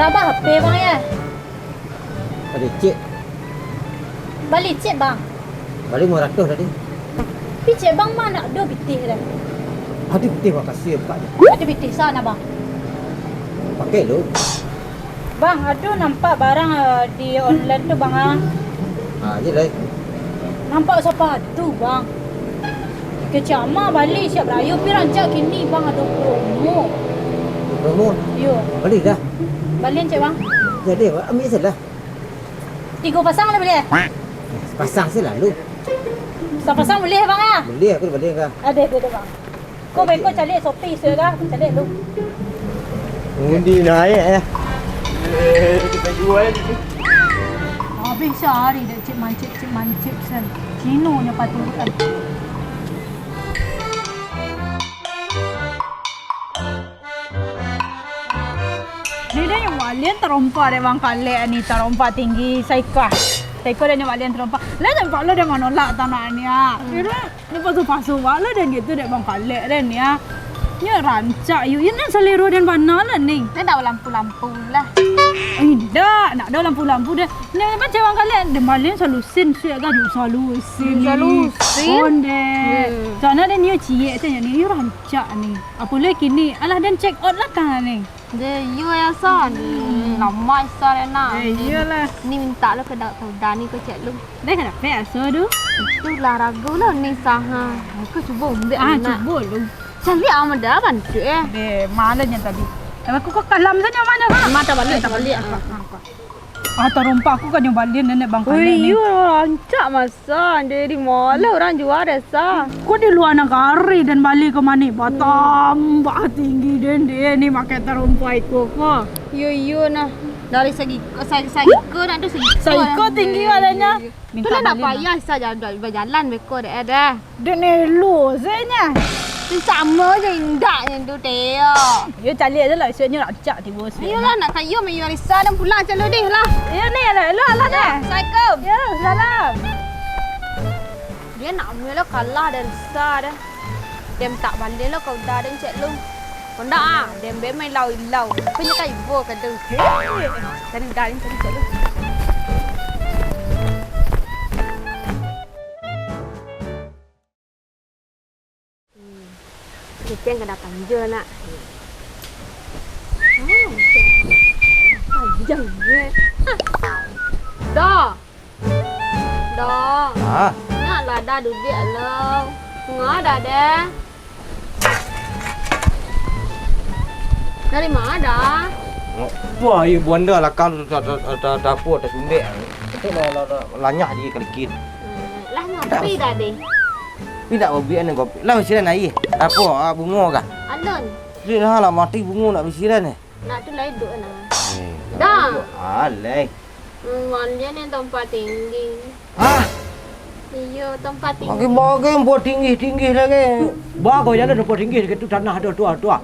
Berapa HP bang ya? Balik cik. Balik cik bang. Balik 500 tadi. Tapi cik bang mana ada bitih dah. Aduh, terima kasih Pak. Ada bitih sana bang. Pakai lu. Bang, aduh nampak barang di online tu bang ah. Je lah. Nampak sepatu bang. Kecama balik siap raya pi rancak kini bang ada promo. Promo. Yo, Balik dah. balik cik bang. Jadi ambil salah. 3 pasang lah boleh? Pasang selalu. Pasang boleh bang ah. Boleh aku balik kan. Ada bang. Kau baik kau cari Shopee sudah, cari lu. Undi naik Kita jual. Habis sehari dah cik mancip sen. Kinonya paturan. Dia yang walian terompak dia bang kalek ni terompak tinggi saikah. Saikah dia yang walian terompak. Lah nampak lo dia menolak tanah ni ah. Dia pasu-pasu wala dan gitu dia bang kalek dan ya. Nya rancak you. Ini selero dan mana lah ni. Dia dah lampu-lampu lah. Dah, nak ada lampu-lampu dia. Ni macam orang kalian dia malin solusin siap kan solusin. Onde. Sana dia ni cie tanya ni rancak ni. Apa lagi ni? Alah dan check out lah kan ni. Dia you yang sah ni. Lama sah dia nak. Iyalah. Ni minta lo ke dah ni ke cek lu. Dia kena pesa tu. Itulah ragu lah ni sah ha. Aku cuba ambil anak. Cuba lu. Cari amat dah bantu Deh, malanya tadi. Aku kok kalam saja mana kan? Mata balik. Terompak aku kan yang balik nenek bang kalian ni. Iya, rancak masa. Dia di mall orang jual desa. Kok di luar negara dan balik ke mana? Tambah tinggi dan dia ni makai terompak ikut kok. Yo nah. Dari segi ke dan tu segi. Saiko tinggi katanya. Tu lah nak payah saja berjalan beko dah ada. Dia ni lu sebenarnya. Tu sama je indaknya tu dia. Ya cari aja lah, sebenarnya rancak tiba sini. Iyalah nak kayu mayu Arisa dan pulang calo deh lah. Ya ni lah, lu alah dah. Assalamualaikum. Ya, salam. Dia nak mula kalah dan Arisa dah. Dem tak balik lah kau dah dan cek lu. Kau dah ah, dem be mai lau. Punya kai bo ka tu. Tadi dah ni tadi cek lu. Kita kena panjang nak. Panjang je. Dah. Nak lah dah duduk lah. Ngah dah deh. Dari mana dah? Wah, ibu anda lah kan dapur atas umbek. Itu lanyah dia kelikit. Lah ngopi dah deh. Tidak mobil ni kopi. Lah bisiran air. Apa bunga kah? Alun. Dia lah mati bunga nak bisiran ni. Nak tu lain duk nak. Dah. Alai. Dia ni tempat tinggi. Ah, Iya, tempat tinggi. bagi buat tinggi lagi. Bagai jalan tempat tinggi dekat tu tanah ada tua.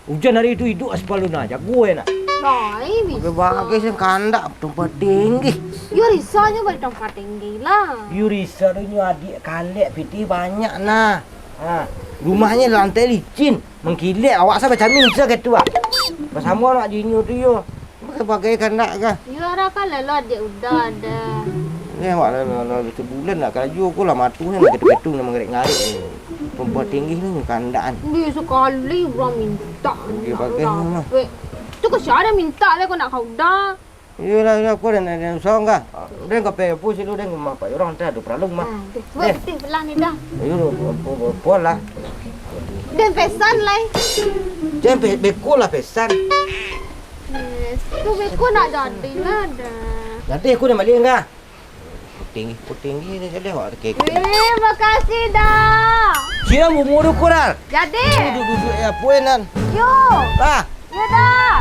Hujan hari itu hidup aspal luna jago nak. Rai bisa. Bagi sen kandak tempat tinggi. Yo risanya balik tempat tinggi lah. Yurisa ni adik kalek piti banyak nah. Rumahnya lantai licin, mengkilat awak sampai camin ke tu ah. Bersama nak jinyu tu yo. Pakai kandak kah? Yo ada kan lah dia udah ada. Ni awak lah sebulan nak kerja aku lah matu ni ketu-ketu nak mengarik-ngarik. Tempat tinggi ni kandaan. Dia sekali orang minta. Dia pakai mana? Tu kau siapa minta lah kau nak kau dah. Iyalah aku dan song kah. Dan kau pergi pun silu dan apa orang tu ada peralung mah. Betul pelan ni dah. Ayo pun lah. Dan pesan lah. Jangan beko lah pesan. Tu beko nak jadi lah dah. Nanti aku dah balik enggak? Tinggi ni jadi awak kek. Makasih dah. Kira umur ukuran. Jadi. Duduk ya puenan. Yo. Ah. Ya dah.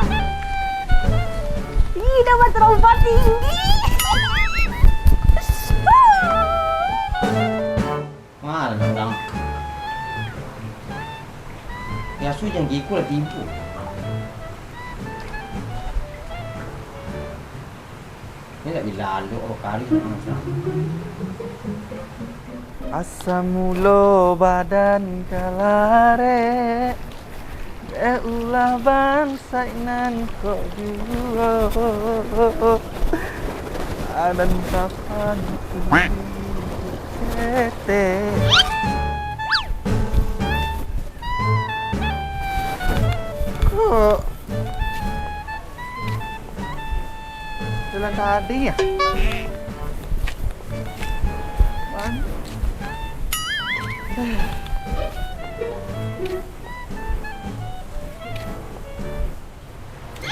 Ih, dapat terompak tinggi. Mahal orang. Ya su jangan giku lah tipu. Ini tak bila lalu orang kali. Asam mulo badan kalare ulah bansai nan kok jua adan kapan tete kok jalan tadi ya Man.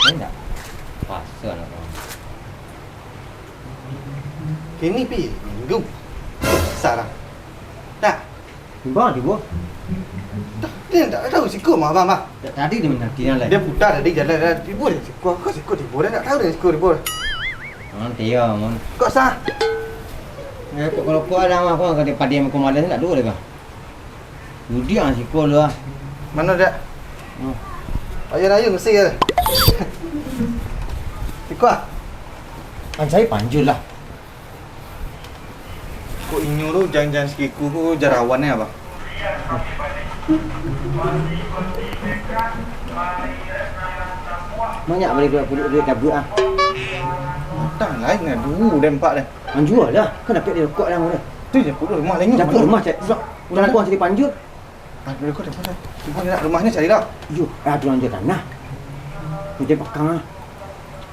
Enggak. Pasal lah. Kini pi minggu sarang tak Tiba tiba. dia tak tahu siku mah abang Tadi dia menanti yang dia lain. putar tadi jalan tibu dia siku kau siku tibu dia tak tahu dia siku tibu Nanti ya, mon. kok sah Kalau kau ada mah kau kata padi yang kau malas tak dulu dah. Judi ang sikol lah. mana dia Hmm. ayo mesti ya siku ah Kan saya panjul lah. kok inyo tu jangan siku tu jarawannya apa Banyak balik duit kabut ah. tak lain lah dulu dia empat dah Panjul lah. Kan dapat dia rekod dah mula. tu je pun rumah lain Dapur rumah cak. Udah aku cari panjul. ada rekod dia pasal tibu dia nak rumahnya cari dah Yo, ada orang dia tanah. Dia pakang ah.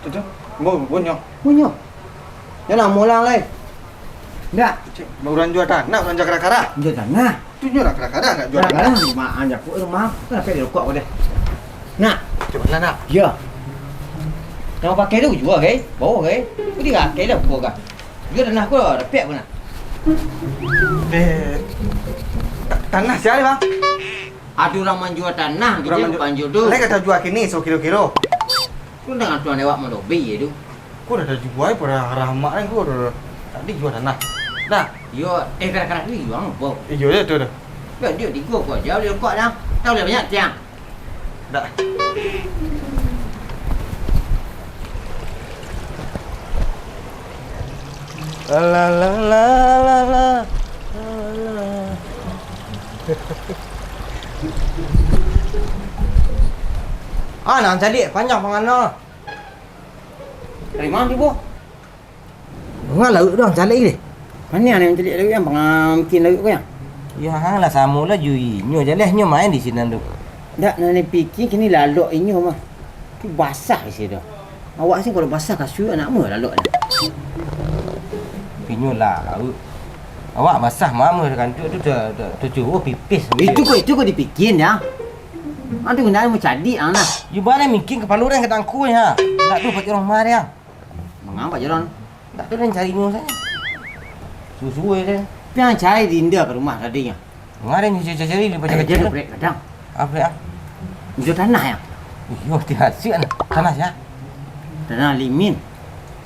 tu mau bonyo Punya. Jangan mulang lain. Tak. orang jual tanah orang jual kara-kara Dia tanah. tu jual kara-kara nak jual tanah Kadang-kadang rumah anja aku rumah. Kan dapat dia rekod kau dia. Nak. coba lah nak Ya. Yang pakai tu jual ke? Bawa ke? Kau dia pakai dah kau kan. Dia tanah aku dah dapat pun nak. tanah siapa bang Ada orang menjual tanah di Orang dalam menjual- panjul tu. Lai kata jual kini so kilo-kilo. Kau dengan tuan lewat melobi je tu. Kau dah jual pada rahmat kan kau dah tadi jual tanah. Dah. Yo, kadang-kadang tu jual apa? Iya je tu dah. Dia digok kau jauh dia rekod dah. Tahu dia banyak tiang. Dah. La la la la la la. Ah, nak jadi panjang pangana. Dari mana tu, Bu? Ngah laut dah calik ni. Mana yang jadi laut yang mungkin laut kau yang? Ya hang lah sama lah jui. Nyo jelas nyo main di sini tu. Tak nak ni fikir kini lalok inyo mah. Tu basah isi dah. Awak sih kalau basah kasut anak mu lalok dah. Pinyo lah laut. Awak basah mama kan tu tu pipis. Itu kau dipikirin ya. Antu kena mau cadi ang lah. You balik mikir kepala orang kata aku ya. Tak tu pakai orang mar ya. Mengapa jalan? Tak tu dan cari nyo saja. Susu je. Piang cari dinda ke rumah tadi ya. Ngarin cari di baca Dia kecil. break kadang. Apa ya? Itu tanah ya. Yo tiada sian tanah ya. Tanah limin.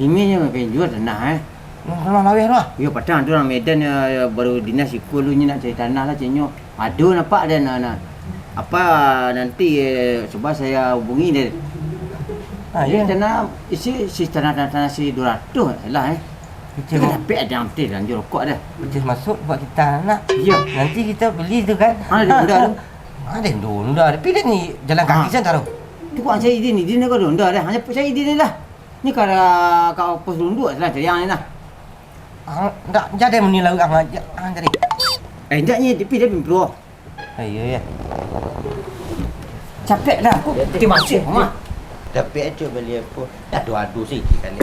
Limin yang kau jual tanah Tanah laweh lah. Yo padang tu orang Medan baru dinas ikut lu nak cari tanah lah cenyo. Ada nampak dan apa nanti cuba saya hubungi dia. Ha ya. Tanah isi tanah si 200 lah Kecil Kita dapat ada amtil dan jual rokok dah. kecil masuk buat kita nak. Ya. Nanti kita beli tu kan. Ada benda tu. Ada donda. Tapi dia ni jalan kaki kan taruh. Tu kau cari idin ni kau ronda dah. Hanya cari idin ni lah. Ni kalau kau pos runduk lah cari yang ni lah. Tak jadi menilai ang aja. Jadi. Endak ni tapi dia pimpro. Ya ya. Capek dah aku. Dia masuk mah. Tapi aja beli apa. Adu-adu sih kali.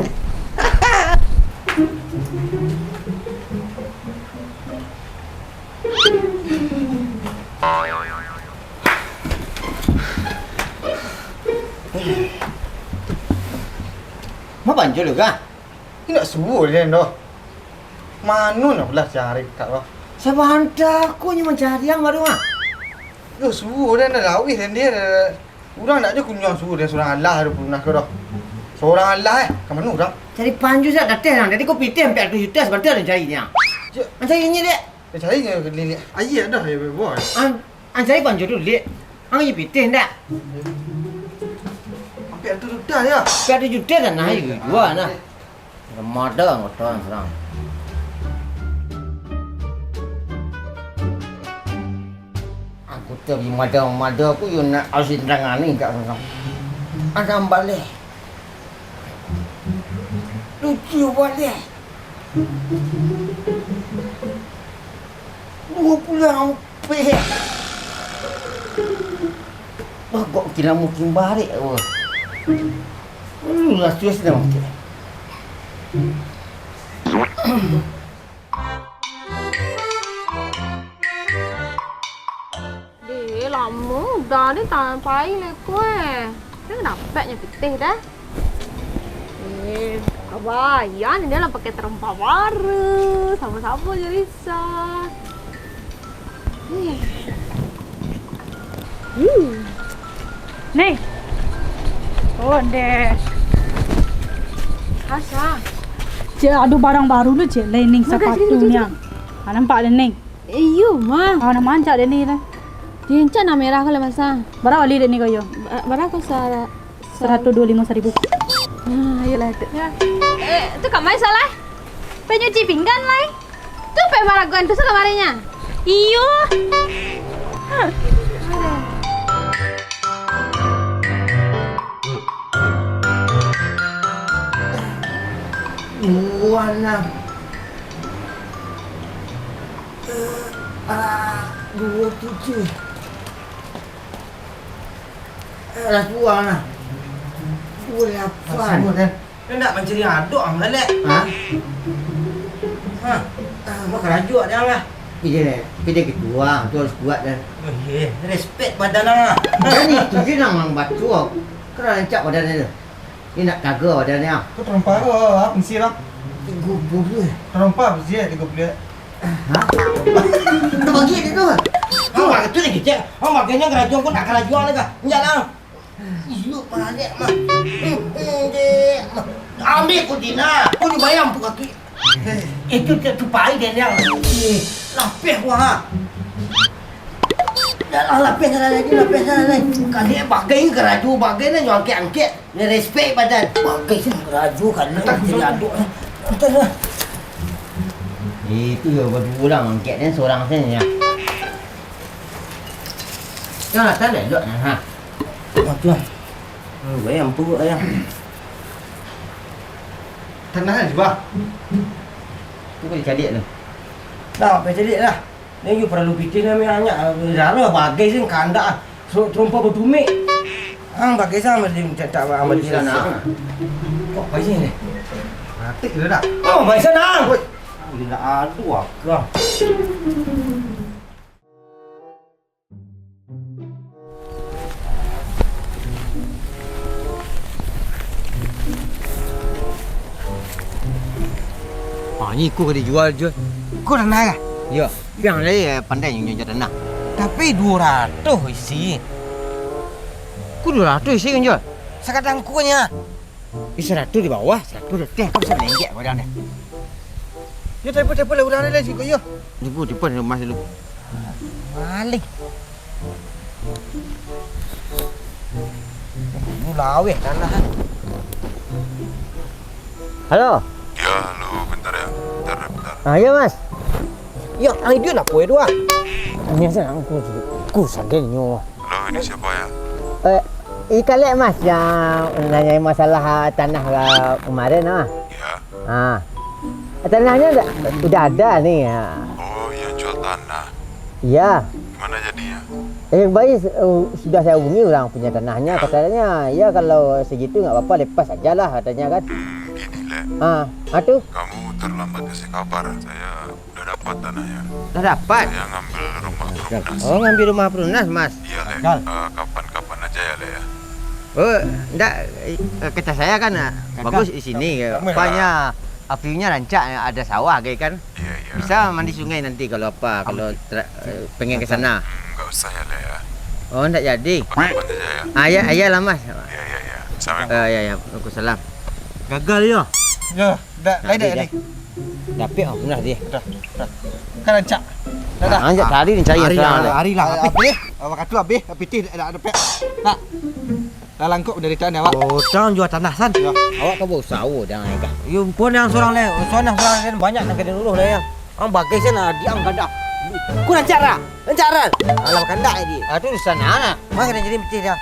Mau banjir juga. Ini nak suruh dia dah. Mana nak belah cari tak lah. Siapa hantar aku ni mencari yang baru ah. Yo suruh dia dah lawih dan dia orang nak je kunyah suruh dia seorang Allah ada pun nak dah. Seorang Allah ke mana orang? Cari panju saya datang. Jadi kau pitih sampai 2 juta sebentar dia cari dia. Je, Cari ni dek. dia cari je ke lilik. Ayat dah ya boy. An cari panju dulu dek. Ang ni pitih ndak. Hampir tu dah ya. Sampai 2 juta kan nah jual nah. Ramadan ngotan serang. Aku Tapi mada aku yo nak asin rangani kat sana. Ada balik. Lucu balik. 20 rupiah. Kok kira mungkin balik oh. Lah tuas dah mungkin. Dia lama dah ni tanpa air kue. Dia dapatnya putih dah. Abah, ya ni dia lah pakai terempah baru. Sama-sama je Risa. Nih. Oh, deh. Asha. Cik ada barang baru lu cik. Lening sepatunya. Nampak dia Ning. Iyo, mah. Nak mancak dia ni lah. Dia encak nak merah kalau masa. Berapa beli dia ni kau? Berapa sara? 125.000. Yalah tu. Tu kat mana salah? Penyuci pinggan lai. Tu pe maraguan tu kemarinnya. Iyo. Warna 27. Warna 28. Semua kan. Dia nak mencari aduk am lelek. Ha? Ha. Mak rajuk dia lah. Kita kedua, tu harus kuat dan. Respect badan lah. Dan itu je nang batu. Kena rancak badan dia. Ni nak jaga badan dia. Kau terempah ke apa mesti lah. 30. Terempah mesti 30. Ha? Tu bagi dia tu. Mak tu lagi cek. Makanya kerajaan kau nak kerajaan lagi. Jangan. Yuk balik mah. Ambil kau dina. Kau ni bayam pun kaki. Itu tupai dia yang. Lapis wah. Dah lapis sana lagi. Kali bagai kerajaan bagai ni jual angket. Ni respect badan. Bagai sih kerajaan kan nak jadi aduk. Entahlah. Itu ya berdua orang angkat dia seorang saja. Jangan tak ada dok ha. Macam. Bayam pun ayam. Tanah juga. Tu boleh cari tu. Dah, apa jadi lah. Ni you perlu fikir ni banyak. Rara bagai sih kandak. Terumpa bertumik. Bagai sama dia tak amat Di sana. Kok baik ni? Mati ke dah? Oh, baik sana. Dia nak adu aku. Ni kau kena jual. Kau dah naik? Ya, yang lain pandai nyonya tanah. Tapi 200 isi. Kau 200 isi kan jual? Sekadang kunya. 100 di bawah, 100 di atas. Kau bisa lenggek badan dia. Ya telepon lah udang ni sikit ya. Jemput rumah dulu. Balik. Lu laweh tanah. Halo. Ya, halo, bentar ya. Bentar. Ya mas. Ya, idea lah kue dua. Ini saya aku sadenyo. Halo, ini siapa ya? Ikan lek mas yang nanya masalah tanah kemarin ah. Ya. Tanahnya udah ada nih ya. Oh, yang jual tanah. Iya. Gimana jadinya? Baik sudah saya hubungi orang punya tanahnya, katanya ya kalau segitu nggak apa-apa lepas aja lah katanya kan. Gini, Lek. Aduh. Kamu terlambat kasih kabar. Saya udah dapat tanahnya. Udah dapat. Saya ngambil rumah perumahan. Oh ngambil rumah perunas mas. Iya, Lek. Kapan-kapan aja ya, Lek ya. Oh enggak, kata saya kan bagus di sini. Rupanya view-nya rancak, ada sawah kayak kan. Iya. Bisa mandi sungai nanti kalau apa, kalau pengen ke sana. Nggak usah ya, Lek ya. Oh enggak jadi. Kapan aja ya. Iya lah mas. Iya. Assalamualaikum. Ya, Waalaikumsalam. Gagal ya. Ya, dah lain dah ni. Dapet benar dia. Dah. Kan rancak. Dah. Anjak tadi ni cari Hari lah. Habis. Awak kata habis, pitih dah dapat. Tak. Dah langkuk dari tanah awak. Oh, jangan jual tanah san. Ya. Awak kau bawa sawo jangan kan. You pun yang seorang le. Seorang banyak nak kena dulu le yang. Bagai sana diam kada. Ku lancar. Alam kandak dia. Ah tu urusan anak. Mak kena jadi betul dah.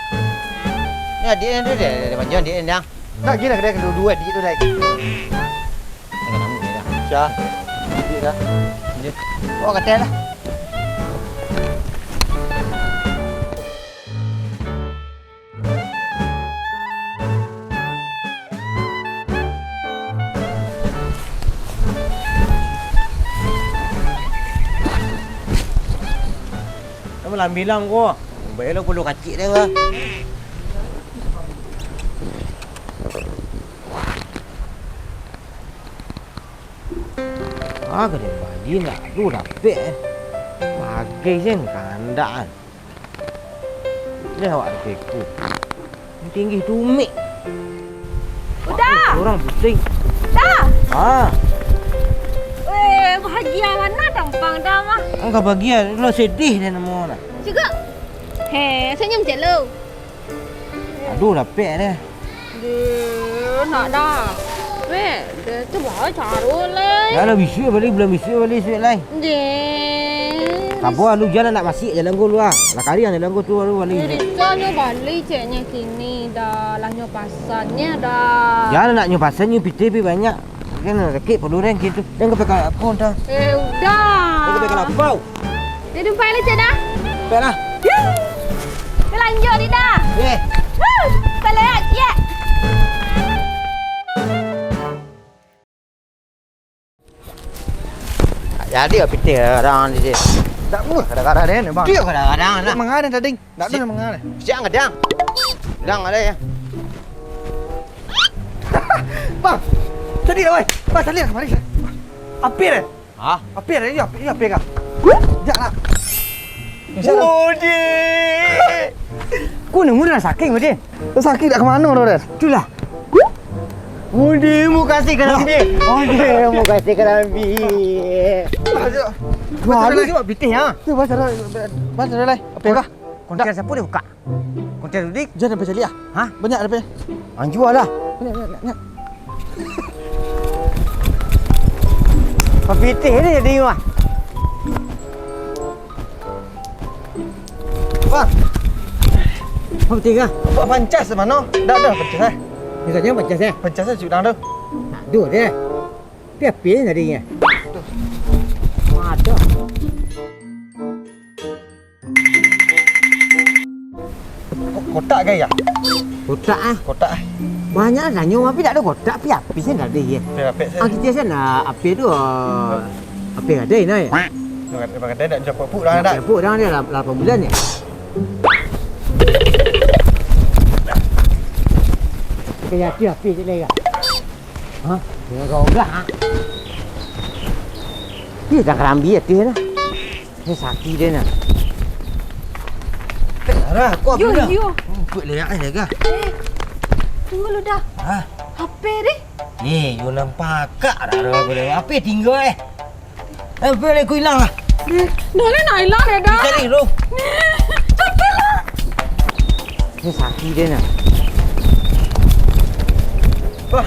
Ni adik dia panjang dia dah. Tak kira kedai kedua adik tu dah. Jangan nama dia dah. Syah. Dia dah. Dia. Oh kata lah. Kamu lah bilang kau. Baiklah perlu kacik dia ke. Kedai Bali nak tu dapat. Pakai sen kandak. Ni awak teku. Tinggi tumik. Udah. Orang pusing. Dah. Bahagia mana tampang dah mah. Angka bagian lo sedih dia nama nak. Juga. Senyum je lo. Aduh dapat dia. Dia nak dah. Weh, dia tu bawa caru lah. Dah bisu balik belum bisu balik suit lain. Dia. Tak apa lu jalan nak masuk jalan gua lu ah. Lah kari yang jalan gua tu lu balik. Risanya balik ceknya kini dah lah nyopasannya dah. Jalan nak nyopasan piti banyak. Kan rekit perlu reng gitu. Dan kepekan apa dah. Udah. Dan kepekan apa? Dia jumpa lagi cek dah. Baiklah. Dia lanjut ni dah. Eh. Balik ya. Jadi piti orang di sini. Tak mu kadang-kadang dia ni bang. Dia kadang-kadang Nak mengarang tadi. Tak ada mengarang. Siang kadang. Kadang ada ya. Bang. Tadi dah, wei. Bang, tadi dah mari. Apir eh? Ha? Apir eh? Ya, apir kah? Janganlah. Odi. Ku nemu dah saking Odi. Sakit dah ke mana dah, Dad? Itulah. Odi mu kasih kerambi. Odi mu kasih kerambi. Wah, lu cuba pitih ha. Tu baca dah lai. Apir kah? Konten siapa dia buka? Konten Rudik. Jangan sampai cari ah. Ha? Banyak dah, Pir. Anjual lah. Banyak. Pitih ni jadi mah. Bang, Apa tiga? buat pancas mana? Dah pancas eh. Ni saja baca saya. Pancas saya cudang tu. Nak dua dia. Dia pilih tadinya. Ada. Kotak ke ya? Kotak ah. Kotak eh. Banyak lah nyawa tapi tak ada kotak pi api sen ada ye. Apir saya. Ah kita sen api tu api ada ni. Dia kata dah dapat pupuk dah dah. Pupuk dah dia 8 bulan ni. Kaya dia api je lagi. Ha? Dia gogah. Dia dah kerambi dia lah. Dia sakit dia nak. Dah, aku apa dah? Yo. Ikut leak ni dah. Tunggu lu dah. Ha? Apa ni? You nampak kak dah aku dah. Apa tinggal Apa aku hilang lah. Dah nak hilang ya dah. Cari lu. Capek lah. Dia sakit dia nak. Wah,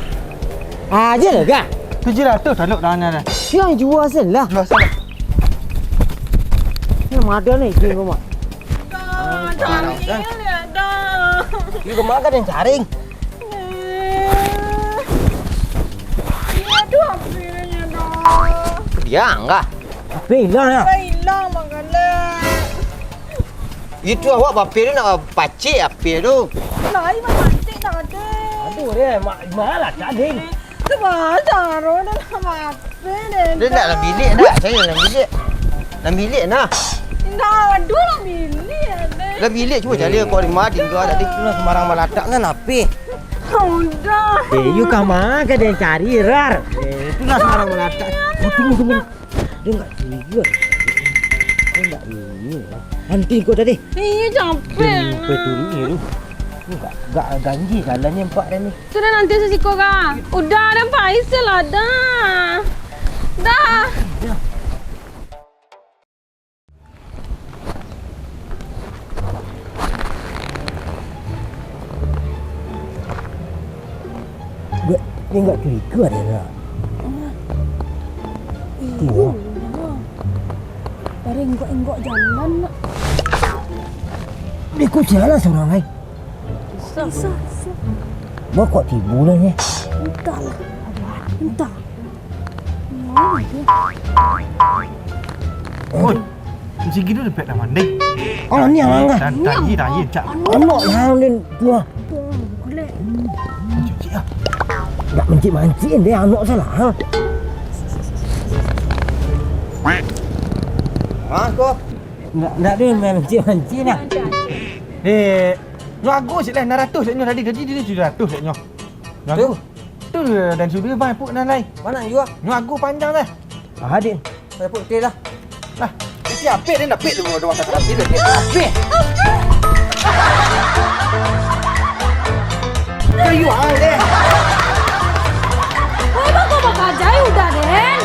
Aja lah kak. 700 dah luk dah ni dah. Yang jual sen lah. Luas sana. Yang ada ni kau rumah. Dah ya dah. You kemana kan yang caring? Aduh, apinya dah. Dia enggak. Apa hilang ya? Hilang makalah. Itu awak bapir nak pacik apa tu? Lai mati dah ada. Aduh dia malah caring. Tu bahasa ro dah sama apa ni? Dia nak dalam bilik nak. Saya dalam bilik. Dalam bilik nak. Dah aduh lah milih ada. Dalam bilik cuba cari kau rumah tinggal tadi tu lah sembarang malatak kan apa? Udah. You kemana kan yang cari rar? Itulah sembarang malatak. Tunggu. Dia enggak curiga. Dia enggak ini. Nanti kau tadi. Iya capek. Betul ni tu. Enggak ganji jalannya empat dah ni. Sudah nanti sesiko ka. Udah ada Faisal ada. Dah. Dia enggak curiga dia dah. Iya. Ada enggok-enggok jalan nak. Dia kok jalan seorang lain. Bisa. Buat kok tibu lah ni. Entahlah. Entah. Oi. Macam gitu dapat dah mandai. Oh ni yang angkat. Dan tak ye cak. Anak lah ni keluar. Boleh. Cuci ah. Nak mancing dia anak salah. Kau. Nak dia mancing lah. Nyo aku sik lah 600 saknyo tadi dia 700 saknyo. Nyo aku. Tu dan sudah bai puk nan lai. Mana you? Nyo aku panjang dah. Din. Saya pun betul lah. Lah, itu apik dia nak pik tu orang kata apik dia apik. Kayu hang deh. Wah, kau bakal jai udah Den.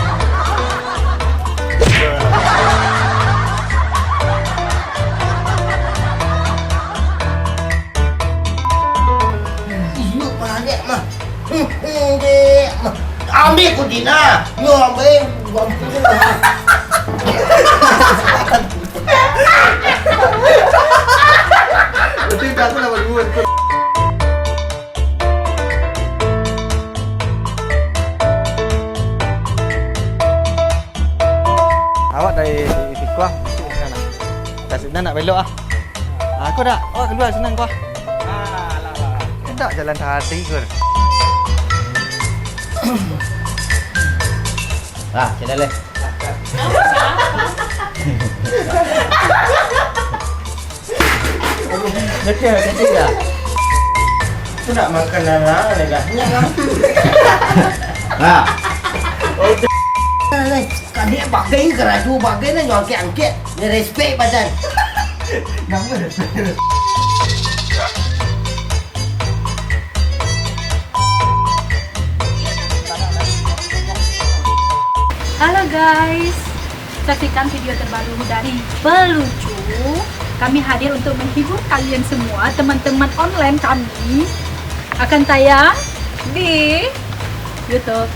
You balik mah. Dek mah. Ambil kutina. You ambil. Betul tak aku nak buat. Awak dari Sikuah masuk ke sana. Dah senang nak belok ah. Aku dah. Awak keluar senang kau. Alah. Tak jalan tadi ke. Jalan leh. Betul dah. Tu nak makan nana legahnya kan. Kadek pakai keraju pakai na nyongke angket. Ni respect badan. Nama dia. Halo guys, saksikan video terbaru dari Pelucu. Kami hadir untuk menghibur kalian semua. Teman-teman online kami akan tayang di YouTube.